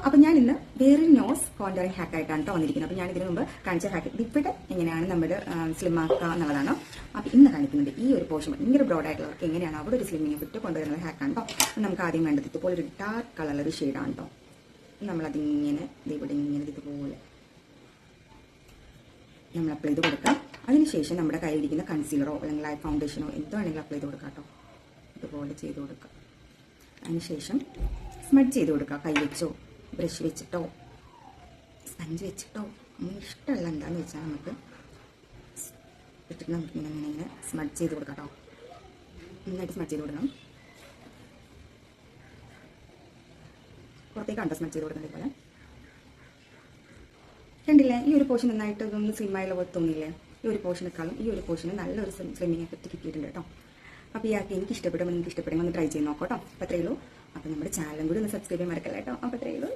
അപ്പോൾ ഞാൻ ഇന്ന് വേറൊരു നോസ് കോണ്ടറിങ് ഹാക്ക് ആയിട്ടാണ് കേട്ടോ വന്നിരിക്കുന്നത്. അപ്പോൾ ഞാൻ ഇതിനു മുമ്പ് കാണിച്ച ഹാക്ക് ഇവിടെ എങ്ങനെയാണ് നമ്മൾ സ്ലിം ആക്കുക എന്നുള്ളതാണ്. അപ്പോൾ ഇന്ന് കാണിക്കുന്നത് ഈ ഒരു പോർഷൻ ഭയങ്കര ബ്രോഡ് ആയിട്ടുള്ളവർക്ക് എങ്ങനെയാണ് അവിടെ ഒരു സ്ലിമ്മിങ് വിട്ട് കൊണ്ടുവരുന്നത് ഹാക്കാണ് കേട്ടോ. നമുക്ക് ആദ്യം വേണ്ടത് ഇതുപോലെ ഒരു ഡാർക്ക് കളർ ഒരു ഷെയ്ഡാണ് കേട്ടോ. നമ്മളതിങ്ങനെ ഇവിടെ ഇങ്ങനെ ഇതുപോലെ നമ്മൾ അപ്ലൈ ചെയ്ത് കൊടുക്കാം. അതിനുശേഷം നമ്മുടെ കയ്യിലിരിക്കുന്ന കൺസീലറോ അല്ലെങ്കിൽ ലൈറ്റ് ഫൗണ്ടേഷനോ എന്തോ വേണമെങ്കിലും അപ്ലൈ ചെയ്ത് കൊടുക്കാം കേട്ടോ. ഇതുപോലെ ചെയ്ത് കൊടുക്കാം. അതിനുശേഷം സ്മഡ് ചെയ്ത് കൊടുക്കുക. കൈ വെച്ചോ ബ്രഷ് വെച്ചിട്ടോ സ്പഞ്ച് വെച്ചിട്ടോ നമുക്ക് ഇഷ്ടമുള്ള എന്താണെന്ന് വെച്ചാൽ നമുക്ക് ഇട്ടിട്ട് നമുക്ക് ഇങ്ങനെ സ്മഡ് ചെയ്ത് കൊടുക്കാം കേട്ടോ. നന്നായിട്ട് സ്മഡ് ചെയ്ത് കൊടുക്കണം. പുറത്തേക്ക് കണ്ടോ സ്മഡ് ചെയ്ത് കൊടുക്കുന്നത് പോലെ കണ്ടില്ലേ? ഈ ഒരു പോർഷൻ നന്നായിട്ട് ഇതൊന്ന് സ്ലിമ്മായുള്ള പോലെ തോന്നിയില്ലേ? ഈ ഒരു പോർഷനേക്കാളും ഈ ഒരു പോർഷന് നല്ലൊരു സ്ലിമ്മിങ് എഫക്റ്റ് കിട്ടിയിട്ടുണ്ട് കേട്ടോ. അപ്പോൾ ഈ ആക്കി എനിക്ക് ഇഷ്ടപ്പെടുമ്പോൾ നിങ്ങൾക്ക് ഇഷ്ടപ്പെടുമ്പോൾ ഒന്ന് ട്രൈ ചെയ്ത് നോക്കാം കേട്ടോ. അപ്പോൾ അത്രയേ ഉള്ളൂ. അപ്പോൾ നമ്മുടെ ചാനലും കൂടി ഒന്ന് സബ്സ്ക്രൈബ് ചെയ്യാൻ മറക്കല്ല കേട്ടോ. അപ്പോൾ അത്രയേ ഉള്ളൂ.